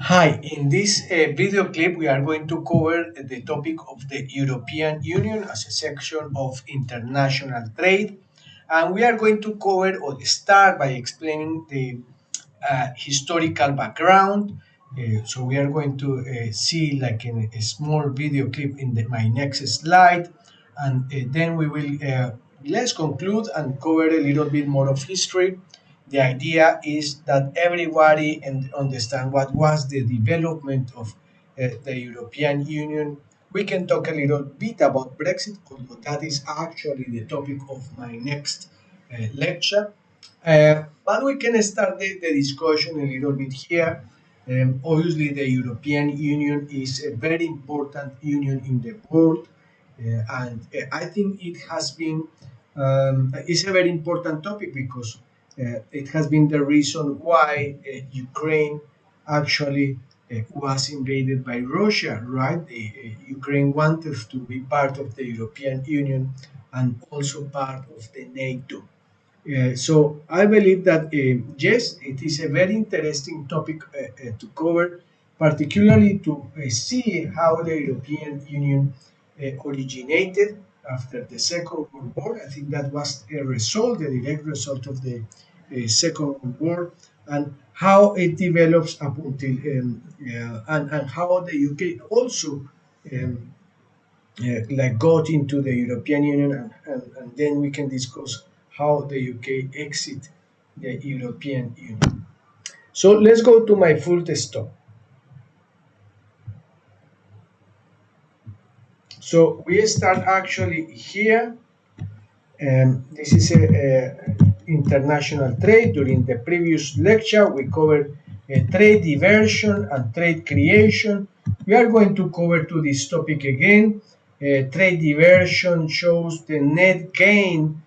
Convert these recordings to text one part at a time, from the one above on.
Hi, in this video clip, we are going to cover the topic of the European Union as a section of international trade. And we are going to cover or start by explaining the historical background. So we are going to see like in a small video clip in my next slide. And then we will let's conclude and cover a little bit more of history. The idea is that everybody understand what was the development of the European Union. We can talk a little bit about Brexit, although that is actually the topic of my next lecture. But we can start the discussion a little bit here. Obviously, the European Union is a very important union in the world, and I think it has been it's a very important topic because it has been the reason why Ukraine actually was invaded by Russia, right? Ukraine wanted to be part of the European Union and also part of the NATO. So I believe that yes, it is a very interesting topic to cover, particularly to see how the European Union originated after the Second World War. I think that was a result, a direct result of the Second World War, and how it develops up until and how the UK also um, like got into the European Union, and then we can discuss how the UK exit the European Union. So let's go to my full desktop. So we start actually here. This is a international trade. During the previous lecture, we covered trade diversion and trade creation. We are going to cover to this topic again. Trade diversion shows the net gain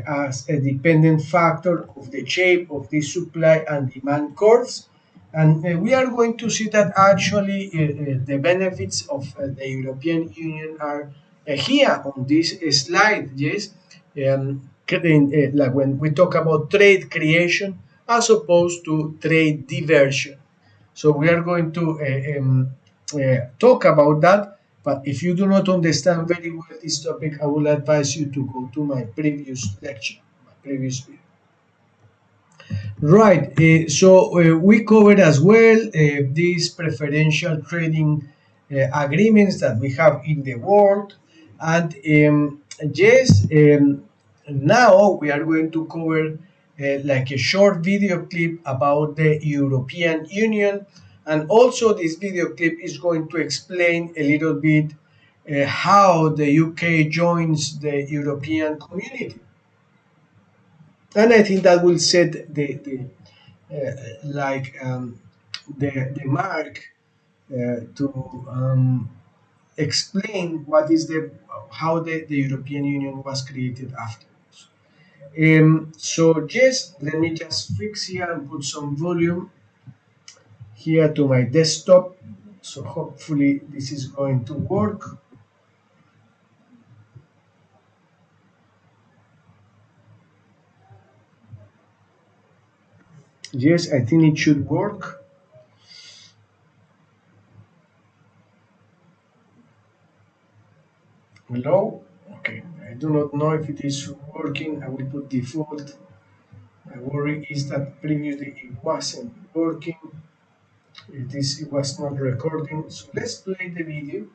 as a dependent factor of the shape of the supply and demand curves. And we are going to see that actually the benefits of the European Union are here on this slide. Yes, like when we talk about trade creation as opposed to trade diversion. So we are going to talk about that. But if you do not understand very well this topic, I will advise you to go to my previous lecture, my previous video. Right. So we covered as well these preferential trading agreements that we have in the world. And yes, now we are going to cover like a short video clip about the European Union. And also, this video clip is going to explain a little bit how the UK joins the European community. And I think that will set the like the mark to explain what is the how the European Union was created afterwards. So yes, let me just fix here and put some volume here to my desktop. So hopefully this is going to work. Yes, I think it should work. Hello? Okay, I do not know if it is working. I will put default. My worry is that previously it wasn't working. It was not recording. So let's play the video.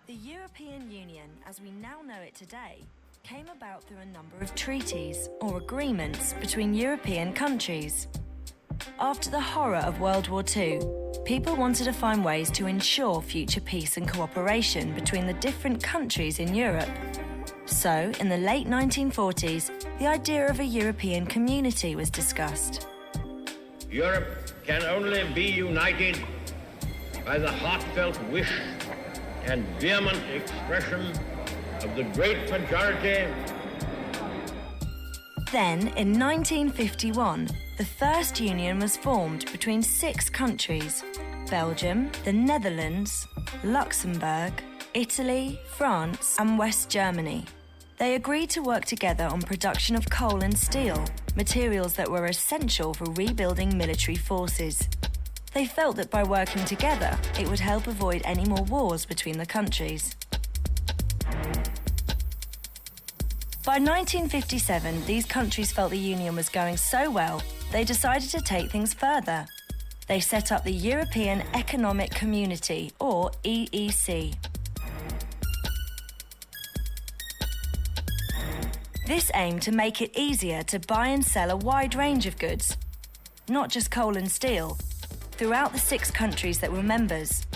The European Union, as we now know it today, came about through a number of treaties or agreements between European countries. After the horror of World War II, people wanted to find ways to ensure future peace and cooperation between the different countries in Europe. So, in the late 1940s, the idea of a European community was discussed. Europe can only be united by the heartfelt wish and vehement expression of the great majority. Then, in 1951, the first union was formed between 6 countries: Belgium, the Netherlands, Luxembourg, Italy, France, and West Germany. They agreed to work together on production of coal and steel, materials that were essential for rebuilding military forces. They felt that by working together, it would help avoid any more wars between the countries. By 1957, these countries felt the Union was going so well, they decided to take things further. They set up the European Economic Community, or EEC. This aimed to make it easier to buy and sell a wide range of goods, not just coal and steel, throughout the 6 countries that were members.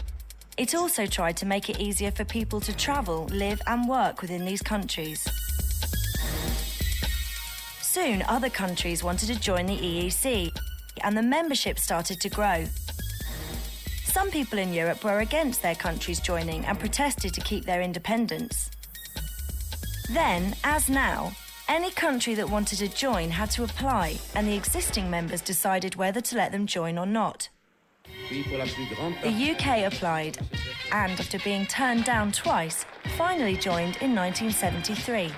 It also tried to make it easier for people to travel, live and work within these countries. Soon, other countries wanted to join the EEC, and the membership started to grow. Some people in Europe were against their countries joining and protested to keep their independence. Then, as now, any country that wanted to join had to apply, and the existing members decided whether to let them join or not. The UK applied, and after being turned down twice, finally joined in 1973.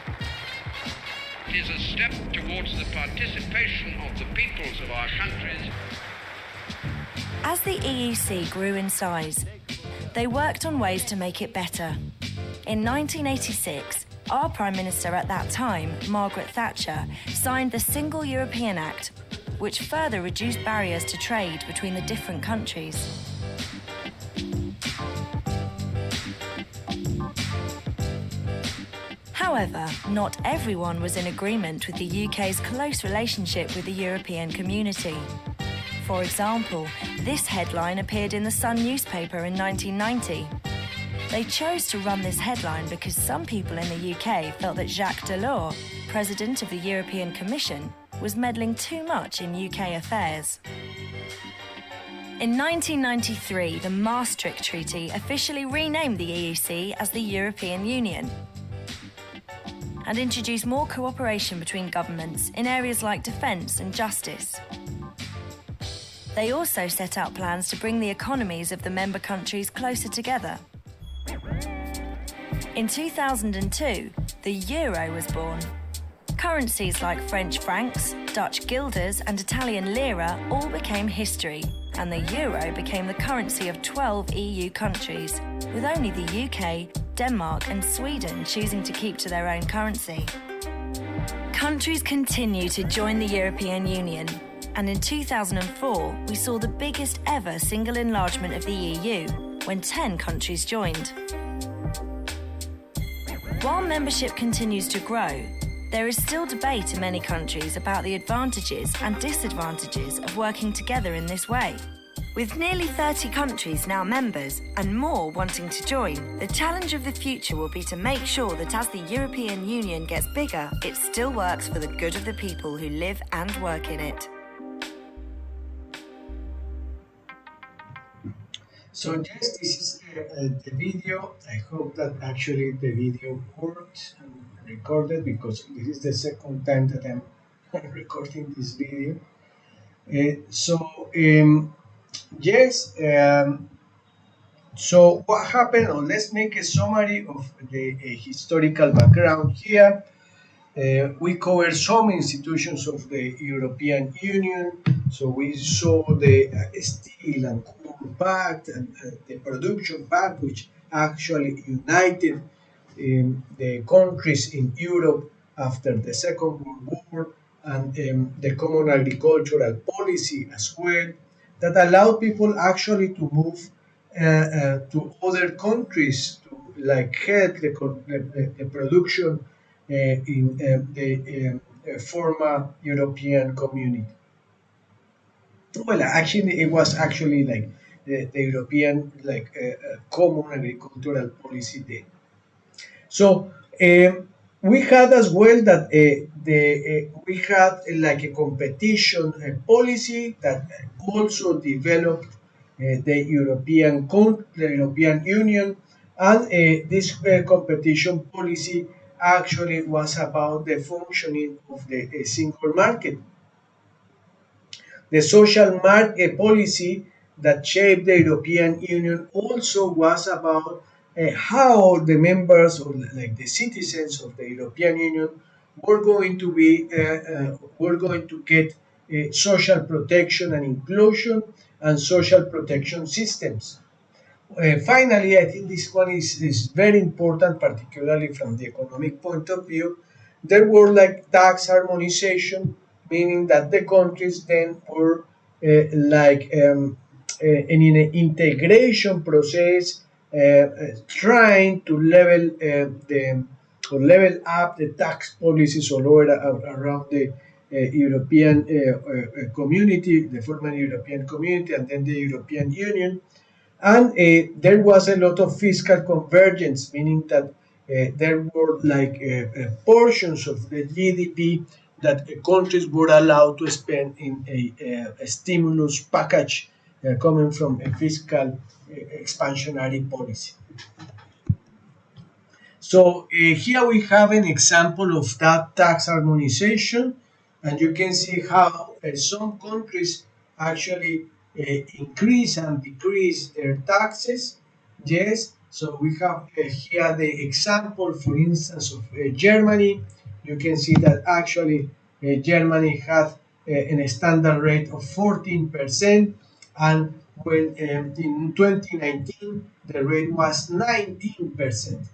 It is a step towards the participation of the peoples of our countries. As the EEC grew in size, they worked on ways to make it better. In 1986, our Prime Minister at that time, Margaret Thatcher, signed the Single European Act, which further reduced barriers to trade between the different countries. However, not everyone was in agreement with the UK's close relationship with the European community. For example, this headline appeared in the Sun newspaper in 1990. They chose to run this headline because some people in the UK felt that Jacques Delors, President of the European Commission, was meddling too much in UK affairs. In 1993, the Maastricht Treaty officially renamed the EEC as the European Union and introduced more cooperation between governments in areas like defence and justice. They also set out plans to bring the economies of the member countries closer together. In 2002, the euro was born. Currencies like French francs, Dutch guilders and Italian lira all became history, and the euro became the currency of 12 EU countries, with only the UK, Denmark and Sweden choosing to keep to their own currency. Countries continue to join the European Union, and in 2004 we saw the biggest ever single enlargement of the EU, when 10 countries joined. While membership continues to grow, there is still debate in many countries about the advantages and disadvantages of working together in this way. With nearly 30 countries now members and more wanting to join, the challenge of the future will be to make sure that as the European Union gets bigger, it still works for the good of the people who live and work in it. So yes, this is the video. I hope that actually the video worked and recorded, because this is the second time that I'm recording this video. Yes, so what happened, or let's make a summary of the historical background here. We covered some institutions of the European Union. So we saw the Steel and Coal Pact and the Production Pact, which actually united the countries in Europe after the Second World War, and the Common Agricultural Policy as well, that allowed people actually to move to other countries to like help the production in the former European community. Well, actually, it was actually like the European common agricultural policy then. So we had as well that we had like a competition policy that also developed the European Union, and this competition policy actually was about the functioning of the single market. The social market policy that shaped the European Union also was about how the members or like the citizens of the European Union were going to get social protection and inclusion and social protection systems. Finally, I think this one is very important, particularly from the economic point of view. There were like tax harmonization, meaning that the countries then were in an integration process, trying to level up the tax policies all over around the European community, the former European community, and then the European Union. And there was a lot of fiscal convergence, meaning that there were like portions of the GDP that countries were allowed to spend in a stimulus package coming from a fiscal expansionary policy. So here we have an example of that tax harmonization, and you can see how some countries actually increase and decrease their taxes. Yes, so we have here the example, for instance, of Germany. You can see that actually Germany had a standard rate of 14%, and when in 2019 the rate was 19%.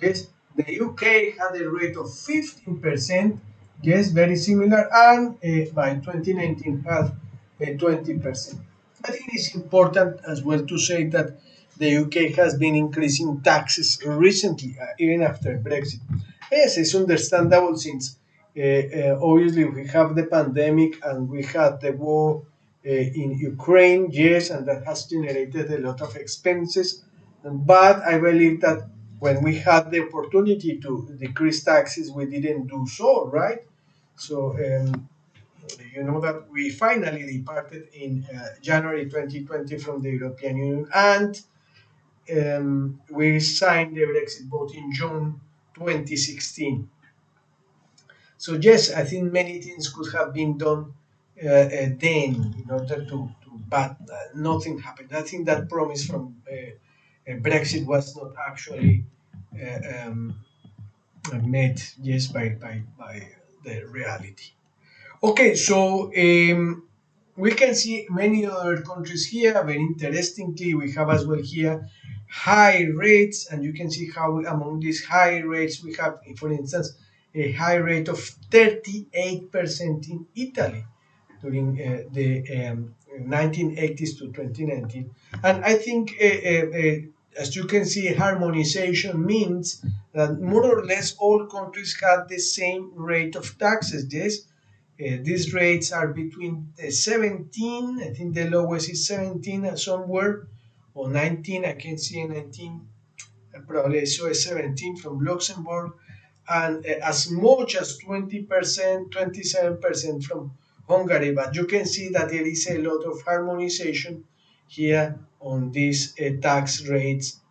Yes, the UK had a rate of 15%, yes, very similar, and by 2019 had 20%. I think it's important as well to say that the UK has been increasing taxes recently, even after Brexit. Yes, it's understandable since obviously we have the pandemic and we had the war in Ukraine, yes, and that has generated a lot of expenses. But I believe that when we had the opportunity to decrease taxes, we didn't do so, right? So, you know that we finally departed in January 2020 from the European Union, and we signed the Brexit vote in June 2016. So yes, I think many things could have been done then in order but nothing happened. I think that promise from Brexit was not actually um, met, yes, by the reality. Okay, so we can see many other countries here. Very interestingly, we have as well here high rates, and you can see how among these high rates we have, for instance, a high rate of 38% in Italy during the 1980s to 2019. And I think, as you can see, harmonization means that more or less all countries have the same rate of taxes. Yes, these rates are between 17, I think the lowest is 17 and somewhere, or 19, I can see 19, probably so is 17 from Luxembourg, and as much as 20%, 27% from Hungary. But you can see that there is a lot of harmonization here on these tax rates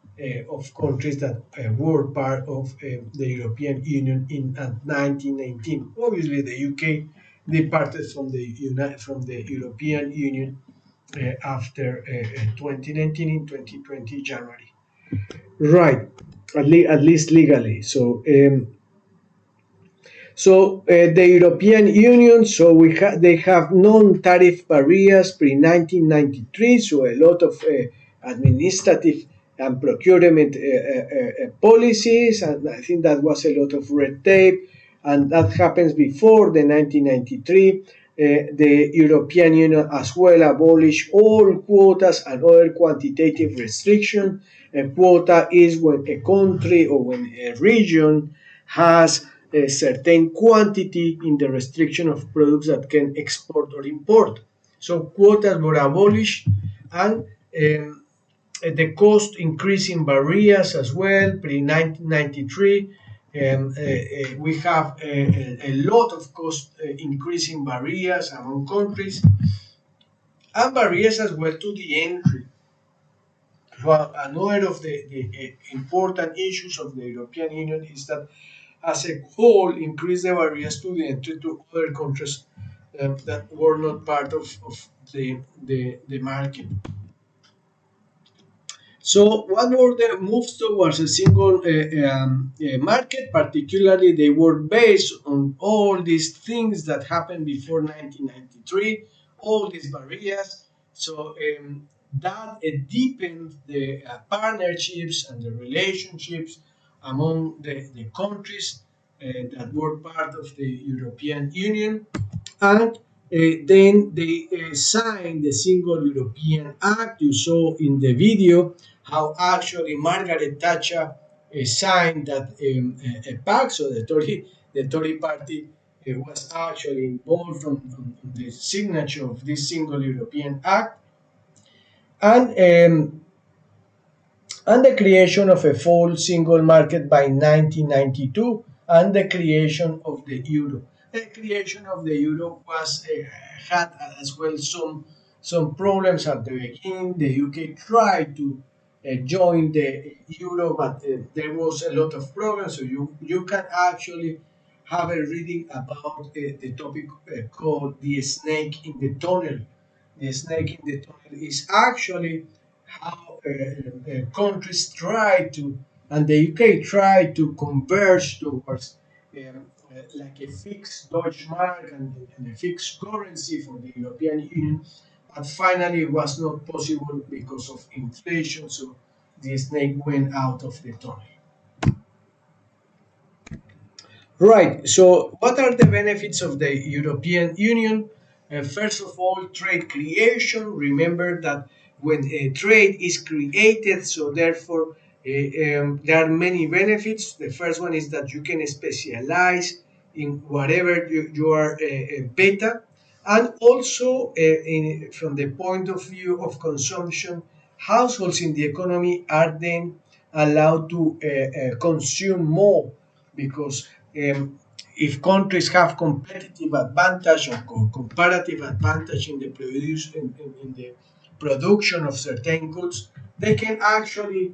of countries that were part of the European Union in 1919. Obviously, the UK departed from the European Union after 2019 in 2020 January. Right, at least legally. So the European Union, so they have non-tariff barriers pre 1993. So a lot of administrative and procurement policies, and I think that was a lot of red tape, and that happens before the 1993. The European Union as well abolished all quotas and other quantitative restrictions. A quota is when a country or when a region has a certain quantity in the restriction of products that can export or import. So quotas were abolished, and the cost increasing barriers as well pre 1993. We have a lot of cost increasing barriers among countries, and barriers as well to the entry. So another of the important issues of the European Union is that as a whole increase the barriers to the entry to other countries that were not part of the market. So, what were the moves towards a single market? Particularly, they were based on all these things that happened before 1993, all these barriers. So, that deepened the partnerships and the relationships among the countries that were part of the European Union, and then they signed the Single European Act. You saw in the video how actually Margaret Thatcher signed that pact. So the Tory party was actually involved from the signature of this Single European Act, and the creation of a full single market by 1992, and the creation of the euro. The creation of the euro was had as well some problems at the beginning. The UK tried to join the euro, but there was a lot of problems. So you can actually have a reading about the topic called the snake in the tunnel. The snake in the tunnel is actually how countries try to, and the UK tried to converge towards like a fixed Deutsche Mark and a fixed currency for the European Union, but finally it was not possible because of inflation. So the snake went out of the tunnel. Right. So, what are the benefits of the European Union? First of all, trade creation. Remember that when a trade is created, so therefore there are many benefits. The first one is that you can specialize in whatever you are better, and also from the point of view of consumption, households in the economy are then allowed to consume more, because if countries have competitive advantage or comparative advantage in the in the production of certain goods, they can actually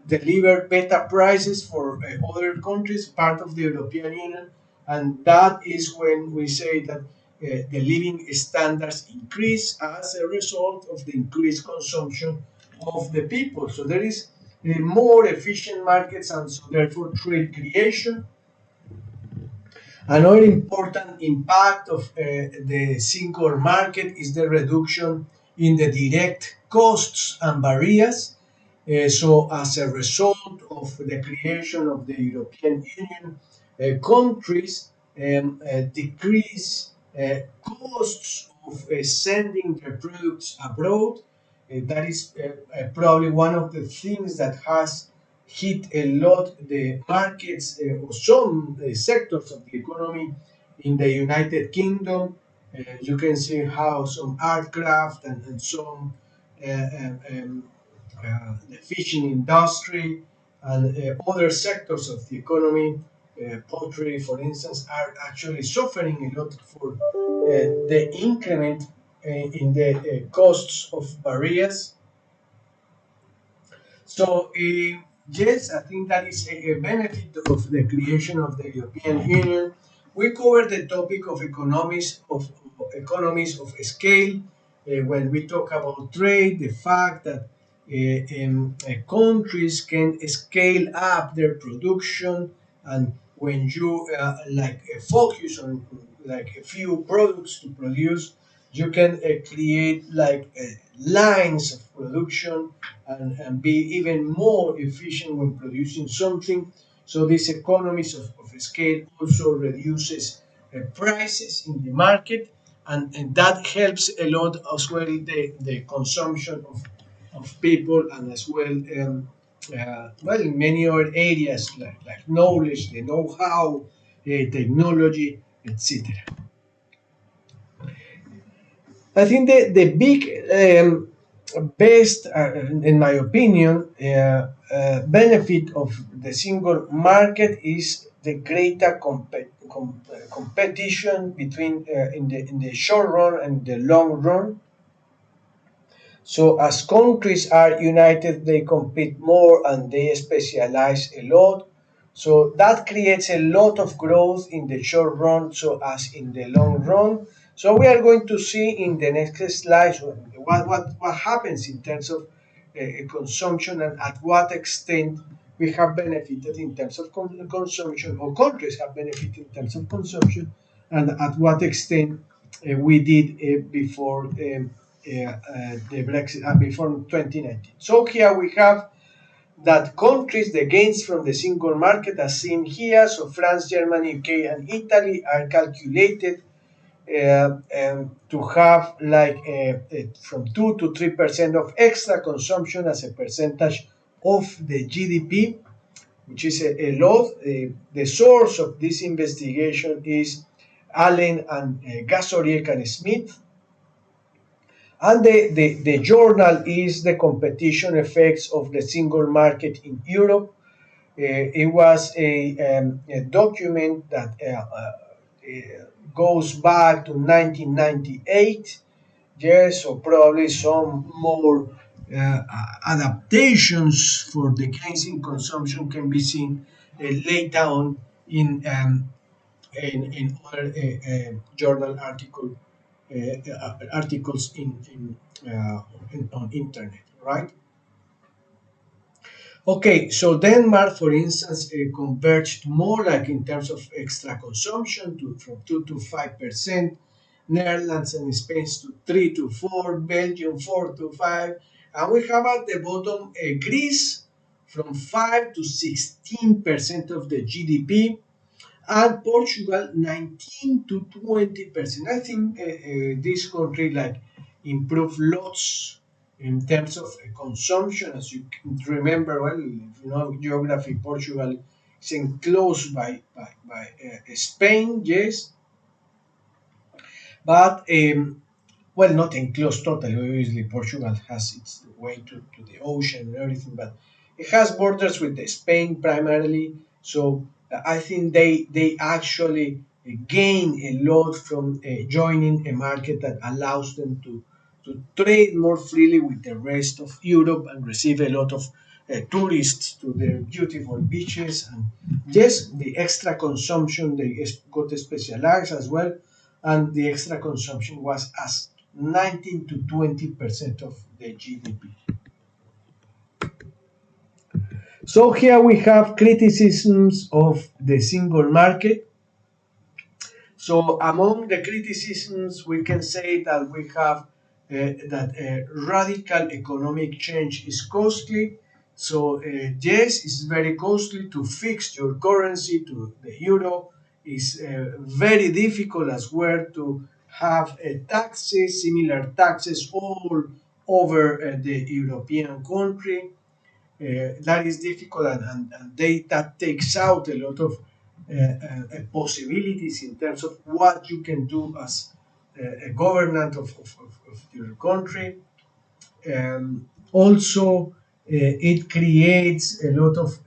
deliver better prices for other countries, part of the European Union, and that is when we say that the living standards increase as a result of the increased consumption of the people. So there is more efficient markets, and so therefore trade creation. Another important impact of the single market is the reduction in the direct costs and barriers. So, as a result of the creation of the European Union, countries decrease costs of sending their products abroad. That is probably one of the things that has hit a lot the markets or some sectors of the economy in the United Kingdom. You can see how some aircraft and some uh, um, um, the fishing industry and other sectors of the economy, poultry, for instance, are actually suffering a lot for the increment in the costs of barriers. So, yes, I think that is a benefit of the creation of the European Union. We covered the topic of economies of scale when we talk about trade, the fact that countries can scale up their production, and when you focus on like a few products to produce, you can create like lines of production, and be even more efficient when producing something. So these economies of scale also reduces prices in the market, and that helps a lot as well the consumption of people, and as well well in many other areas like knowledge, the know-how, technology, etc. I think the big best, in my opinion, benefit of the single market is the greater competition between in the short run and the long run. So as countries are united, they compete more and they specialize a lot. So that creates a lot of growth in the short run, so as in the long run. So we are going to see in the next slide what happens in terms of consumption, and at what extent we have benefited in terms of consumption, or countries have benefited in terms of consumption, and at what extent we did before the Brexit, before 2019. So here we have that countries, the gains from the single market as seen here, so France, Germany, UK, and Italy are calculated to have like from 2 to 3% of extra consumption as a percentage of the GDP, which is a lot. The source of this investigation is Allen and Gasoriek and Smith. And the journal is the competition effects of the single market in Europe. It was a document that goes back to 1998. Yes, so probably some more adaptations for the gains in consumption can be seen later on in other journal articles on internet, right? Okay, so Denmark, for instance, converged more like in terms of extra consumption from 2 to 5%, Netherlands and Spain to 3 to 4, Belgium 4 to 5, and we have at the bottom Greece from 5 to 16% of the GDP, and Portugal 19 to 20%. I think this country like improved lots in terms of consumption. As you can remember, well, if you know geography, Portugal is enclosed by Spain, yes, but well, not enclosed totally. Obviously, Portugal has its way to the ocean and everything, but it has borders with the Spain primarily. So I think they actually gain a lot from joining a market that allows them to trade more freely with the rest of Europe and receive a lot of tourists to their beautiful beaches. And yes, the extra consumption they got specialized as well, and the extra consumption was as 19 to 20% of the GDP. So here we have criticisms of the single market. So among the criticisms, we can say that we have that radical economic change is costly. So yes, it's very costly to fix your currency to the euro. It's very difficult as well to have taxes, similar taxes all over the European country. That is difficult, and that takes out a lot of possibilities in terms of what you can do as a government of your country. Also, it creates a lot of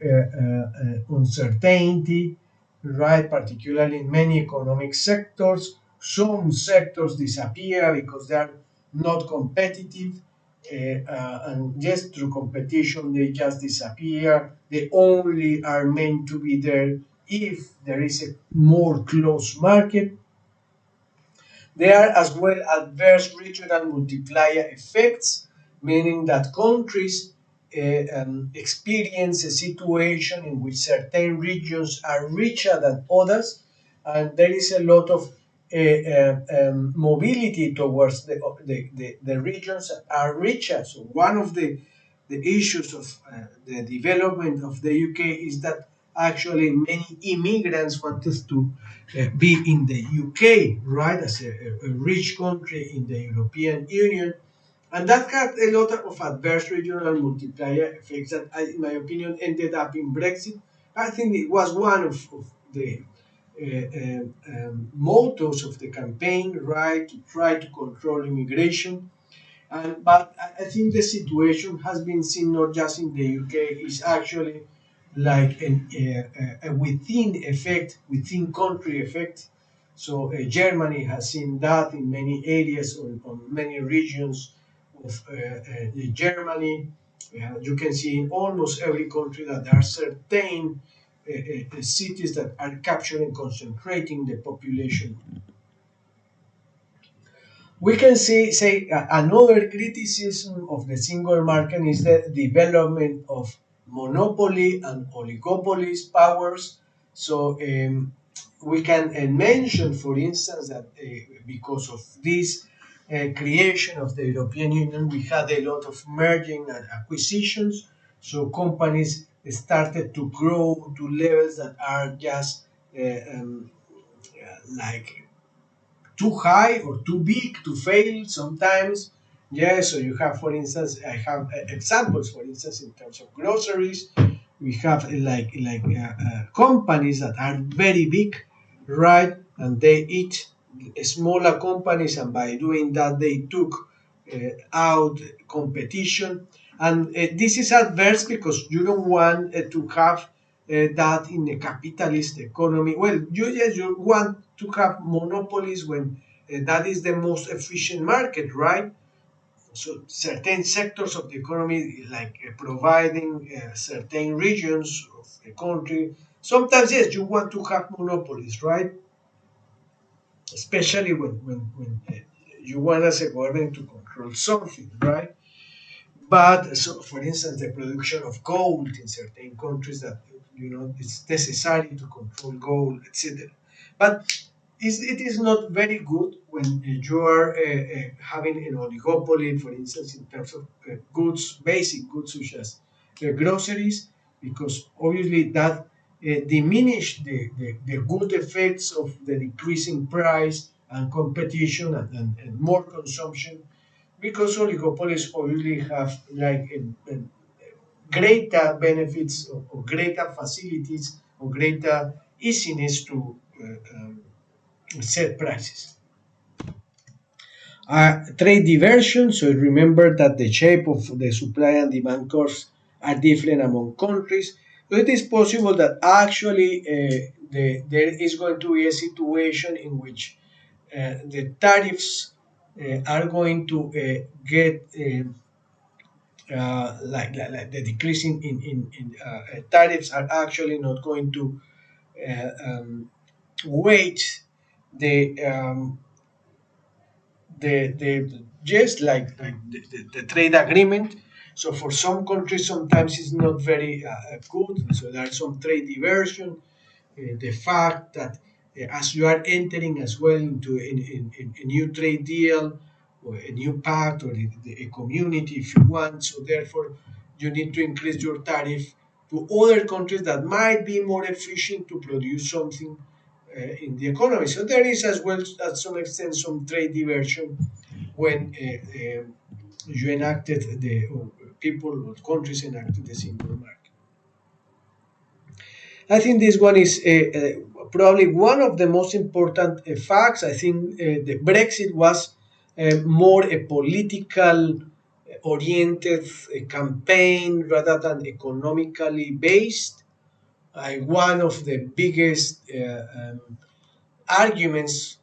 uncertainty, right? Particularly in many economic sectors. Some sectors disappear because they are not competitive, and just through competition they just disappear. They only are meant to be there if there is a more closed market. There are as well adverse regional multiplier effects, meaning that countries experience a situation in which certain regions are richer than others, and there is a lot of mobility towards the regions that are richer. So one of the issues of the development of the UK is that actually many immigrants want us to be in the UK, right, as a rich country in the European Union. And that had a lot of adverse regional multiplier effects that, in my opinion, ended up in Brexit. I think it was one of the mottos of the campaign, right, to try to control immigration. But I think the situation has been seen not just in the UK, it's actually like a within effect, within country effect. So Germany has seen that in many areas, on many regions of Germany. You can see in almost every country that there are certain cities that are capturing, concentrating the population. We can say another criticism of the single market is the development of monopoly and oligopolies powers. So we can mention, for instance, that because of this creation of the European Union, we had a lot of merging and acquisitions. So companies started to grow to levels that are just like too high or too big to fail sometimes. Yeah, so you have, for instance, I have examples, for instance, in terms of groceries. We have companies that are very big, right? And they eat smaller companies, and by doing that, they took out competition. And this is adverse because you don't want to have that in a capitalist economy. Well, you want to have monopolies when that is the most efficient market, right? So certain sectors of the economy, like providing certain regions of the country, sometimes yes, you want to have monopolies, right? Especially when you want as a government to control something, right? But so, for instance, the production of gold in certain countries that it's necessary to control gold, etc. But it is not very good when you are having an oligopoly, for instance, in terms of goods, basic goods such as groceries, because obviously that diminish the good effects of the decreasing price and competition and more consumption, because oligopolies obviously have like a greater benefits or greater facilities or greater easiness to set prices. Trade diversion. So remember that the shape of the supply and demand curves are different among countries. So it is possible that actually there is going to be a situation in which the tariffs are going to get like the decrease in tariffs are actually not going to weight the the just like the trade agreement. So for some countries, sometimes it's not very good. So there's some trade diversion. The fact that as you are entering as well into a new trade deal or a new pact or a community, if you want, so therefore you need to increase your tariff to other countries that might be more efficient to produce something in the economy. So there is as well, at some extent, some trade diversion when you enacted or people or countries enacted the single market. I think this one is probably one of the most important facts. I think the Brexit was more a political oriented campaign rather than economically based. One of the biggest arguments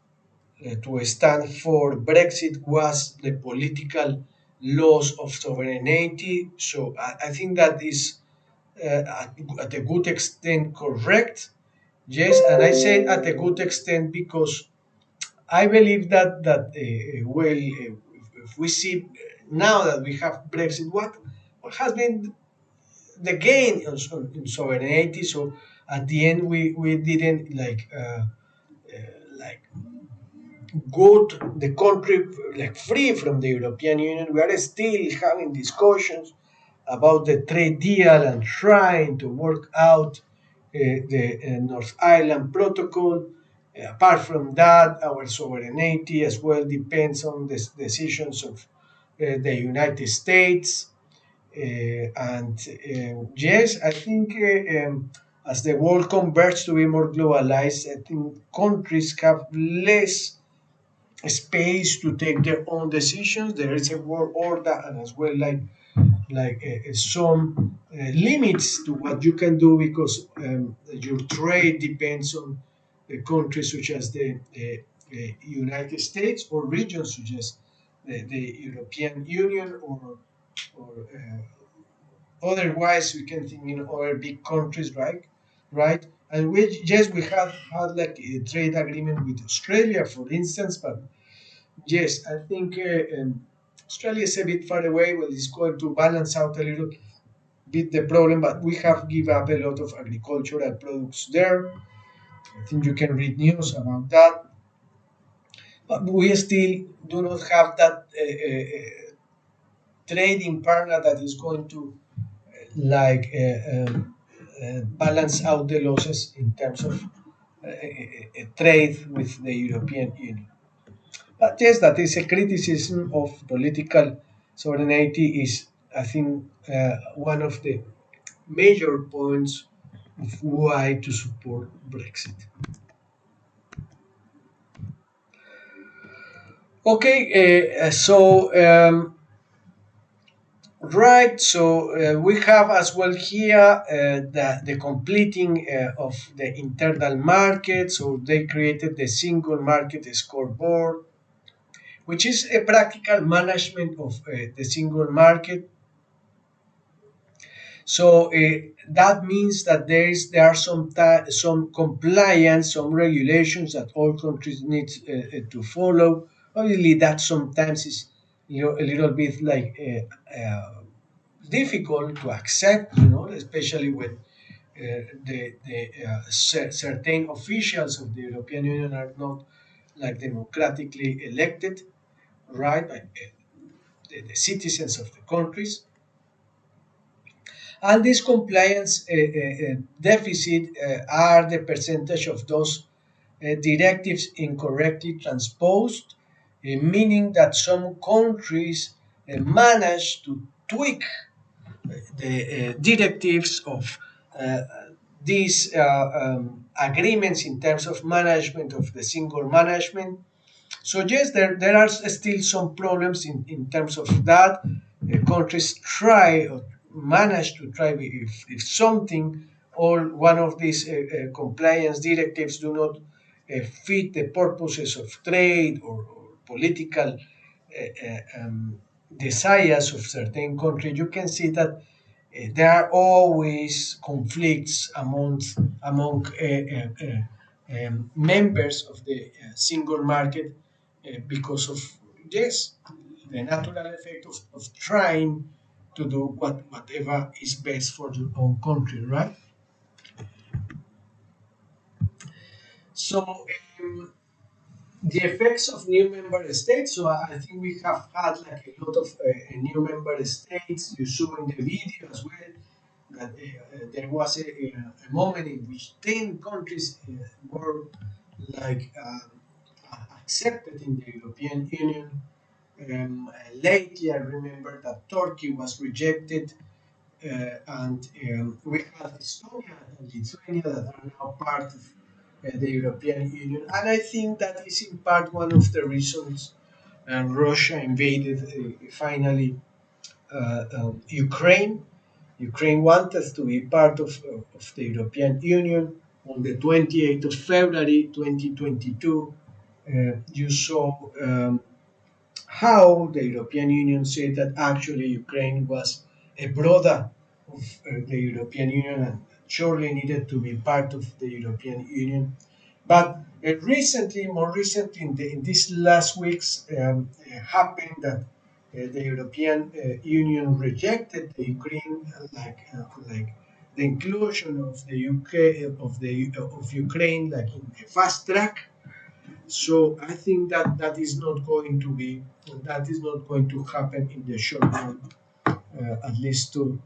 to stand for Brexit was the political loss of sovereignty. So I think that is at a good extent correct. Yes, and I say at a good extent because I believe if we see now that we have Brexit, what has been the gain in sovereignty? So at the end, we didn't like got the country like free from the European Union. We are still having discussions about the trade deal and trying to work out the North Ireland Protocol. Apart from that, our sovereignty as well depends on the decisions of the United States. And yes, I think as the world converts to be more globalized, I think countries have less space to take their own decisions. There is a world order and as well some limits to what you can do because your trade depends on countries such as the United States or regions such as the European Union or otherwise we can think in other big countries, right? And we have had like a trade agreement with Australia, for instance, but Yes, I think Australia is a bit far away. Well, it's going to balance out a little bit the problem, but we have give up a lot of agricultural products there. I think you can read news about that, but we still do not have that trading partner that is going to balance out the losses in terms of trade with the European Union. But yes, that is a criticism of political sovereignty. Is I think one of the major points of why to support Brexit. Okay, right, so we have as well here the completing of the internal market. So they created the single market scoreboard, which is a practical management of the single market. So that means that there are some compliance, some regulations that all countries need to follow. Obviously, that sometimes is a little bit like difficult to accept, especially when certain officials of the European Union are not like democratically elected, right, by the citizens of the countries. And this compliance deficit are the percentage of those directives incorrectly transposed, meaning that some countries manage to tweak the directives of uh, these agreements in terms of management of the single management. So yes, there are still some problems in terms of that. Countries try or manage to try if something or one of these compliance directives do not fit the purposes of trade or political desires of certain countries, you can see that there are always conflicts among members of the single market because of yes the natural effect of trying to do whatever is best for your own country, right? So the effects of new member states. So I think we have had like a lot of new member states. You saw in the video as well that there was a moment in which 10 countries were like accepted in the European Union. Lately, I remember that Turkey was rejected, and we have Estonia and Lithuania that are now part of the European Union. And I think that is in part one of the reasons Russia invaded finally Ukraine. Ukraine wanted to be part of the European Union. On the 28th of February 2022, you saw how the European Union said that actually Ukraine was a brother of the European Union and surely needed to be part of the European Union. But more recently, in these last weeks, happened that the European Union rejected the Ukraine, like the inclusion of the UK of Ukraine, like in a fast track. So I think that is not going to be that is not going to happen in the short run, at least to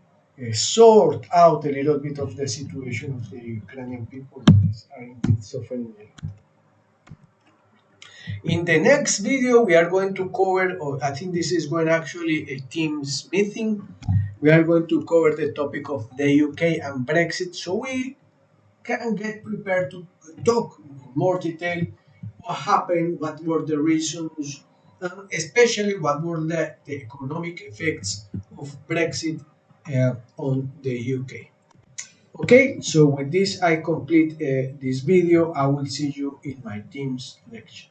sort out a little bit of the situation of the Ukrainian people that are indeed suffering. In the next video, we are going to cover, or I think this is going actually a Teams meeting. We are going to cover the topic of the UK and Brexit, so we can get prepared to talk in more detail what happened, what were the reasons, and especially what were the economic effects of Brexit on the UK. Okay, so with this I complete this video. I will see you in my Teams lecture.